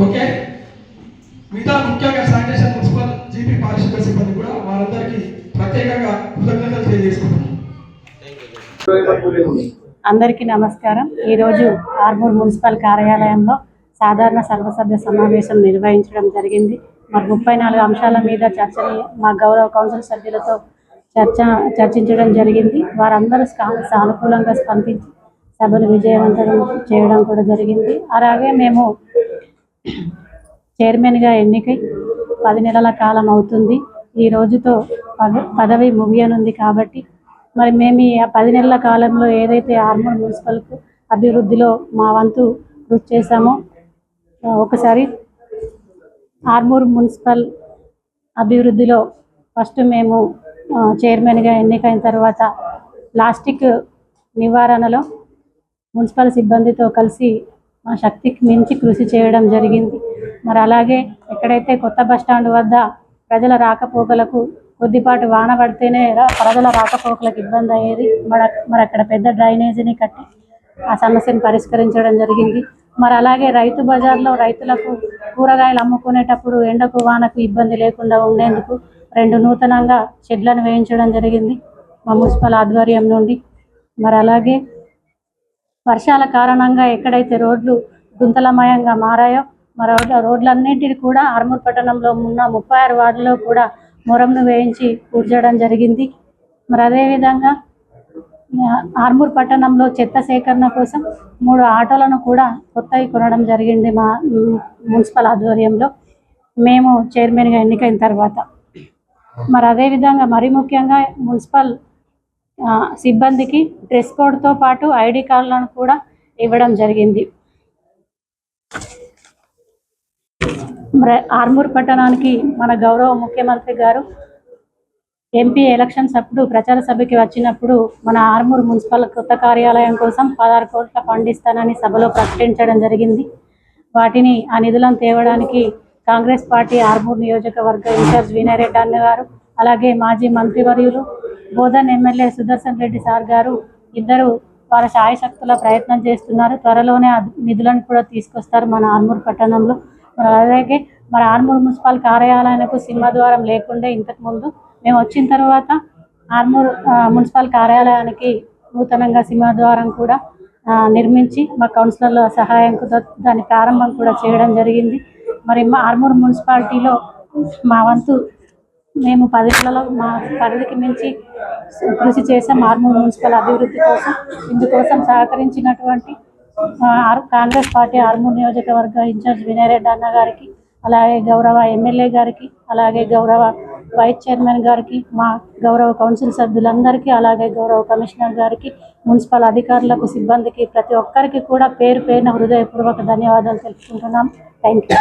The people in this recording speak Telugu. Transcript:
ఓకే, మిగతా ముఖ్యంగా శానిటేషన్ మున్సిపల్ జీపీ పారిశుద్ధ్య సిబ్బంది కూడా వారందరికీ ప్రత్యేకంగా కృతజ్ఞతలు తెలియజేసుకుంటున్నాం. అందరికీ నమస్కారం. ఈరోజు ఆర్మూర్ మున్సిపల్ కార్యాలయంలో సాధారణ సర్వసభ్య సమావేశం నిర్వహించడం జరిగింది. మరి 34 అంశాల మీద చర్చని మా గౌరవ కౌన్సిల్ సభ్యులతో చర్చించడం జరిగింది. వారందరూ సానుకూలంగా స్పందించి సభను విజయవంతం చేయడం కూడా జరిగింది. అలాగే మేము చైర్మన్గా ఎన్నికై 10 నెలల కాలం అవుతుంది. ఈ రోజుతో పదవి ముగియనుంది. కాబట్టి మరి మేము ఈ 10 నెలల కాలంలో ఏదైతే ఆర్మూర్ మున్సిపల్కు అభివృద్ధిలో మా వంతు కృషి చేశామో ఒకసారి ఆర్మూర్ మున్సిపల్ అభివృద్ధిలో ఫస్ట్ మేము చైర్మన్గా ఎన్నికైన తర్వాత ప్లాస్టిక్ నివారణలో మున్సిపల్ సిబ్బందితో కలిసి మా శక్తికి మించి కృషి చేయడం జరిగింది. మరి అలాగే ఎక్కడైతే కొత్త బస్టాండ్ వద్ద ప్రజల రాకపోకలకు కొద్దిపాటి వాన పడితేనే ప్రజల రాకపోకలకు ఇబ్బంది అయ్యేది. మరి అక్కడ పెద్ద డ్రైనేజీని కట్టి ఆ సమస్యను పరిష్కరించడం జరిగింది. మరి అలాగే రైతు బజార్లో రైతులకు కూరగాయలు అమ్ముకునేటప్పుడు ఎండకు వానకు ఇబ్బంది లేకుండా ఉండేందుకు 2 నూతనంగా షెడ్లను వేయించడం జరిగింది మా మున్సిపల్ ఆధ్వర్యం నుండి. మరి అలాగే వర్షాల కారణంగా ఎక్కడైతే రోడ్లు గుంతలమయంగా మారాయో మరి రోడ్లన్నింటినీ కూడా ఆర్మూర్ పట్టణంలో ఉన్న 36 వార్డులో కూడా మొరంను వేయించి పూడ్చడం జరిగింది. మరి అదేవిధంగా ఆర్మూర్ పట్టణంలో చెత్త సేకరణ కోసం 3 ఆటోలను కూడా కొత్తవి కొనడం జరిగింది మా మున్సిపల్ ఆధ్వర్యంలో మేము చైర్మన్గా ఎన్నికైన తర్వాత. మరి అదేవిధంగా మరీ ముఖ్యంగా మున్సిపల్ సిబ్బందికి డ్రెస్ కోడ్తో పాటు ఐడి కార్డులను కూడా ఇవ్వడం జరిగింది. ఆర్మూర్ పట్టణానికి మన గౌరవ ముఖ్యమంత్రి గారు ఎంపీ ఎలక్షన్స్ అప్పుడు ప్రచార సభకి వచ్చినప్పుడు మన ఆర్మూర్ మున్సిపల్ కొత్త కార్యాలయం కోసం 16 కోట్ల ఫండ్ ఇస్తానని సభలో ప్రకటించడం జరిగింది. వాటిని ఆ నిధులను తేవడానికి కాంగ్రెస్ పార్టీ ఆర్మూర్ నియోజకవర్గ ఇన్ఛార్జ్ వినయ్ రెడ్డి అన్న గారు, అలాగే మాజీ మంత్రివర్యులు బోధన్ ఎమ్మెల్యే సుదర్శన్ రెడ్డి సార్ గారు ఇద్దరు వారి శాయశక్తుల ప్రయత్నం చేస్తున్నారు. త్వరలోనే నిధులను కూడా తీసుకొస్తారు మన ఆర్మూర్ పట్టణంలో. అలాగే మన ఆర్మూర్ మున్సిపల్ కార్యాలయానికి సింహద్వారం లేకుండే ఇంతకుముందు. మేము వచ్చిన తర్వాత ఆర్మూర్ మున్సిపల్ కార్యాలయానికి నూతనంగా సింహద్వారం కూడా నిర్మించి మా కౌన్సిలర్ల సహాయంతో దాని ప్రారంభం కూడా చేయడం జరిగింది. మరి మా ఆర్మూర్ మున్సిపాలిటీలో మా వంతు మేము 10 నెలల్లో మా పరిధికి మించి కృషి చేసాం ఆర్మూర్ మున్సిపల్ అభివృద్ధి కోసం. ఇందుకోసం సహకరించినటువంటి కాంగ్రెస్ పార్టీ ఆర్మూర్ నియోజకవర్గ ఇన్ఛార్జ్ వినయ్ రెడ్డి అన్న గారికి, అలాగే గౌరవ ఎమ్మెల్యే గారికి, అలాగే గౌరవ వైస్ చైర్మన్ గారికి, మా గౌరవ కౌన్సిల్ సభ్యులందరికీ, అలాగే గౌరవ కమిషనర్ గారికి, మున్సిపల్ అధికారులకు, సిబ్బందికి ప్రతి ఒక్కరికి కూడా పేరు పేరున హృదయపూర్వక ధన్యవాదాలు తెలుపుకుంటున్నాం. Thank you.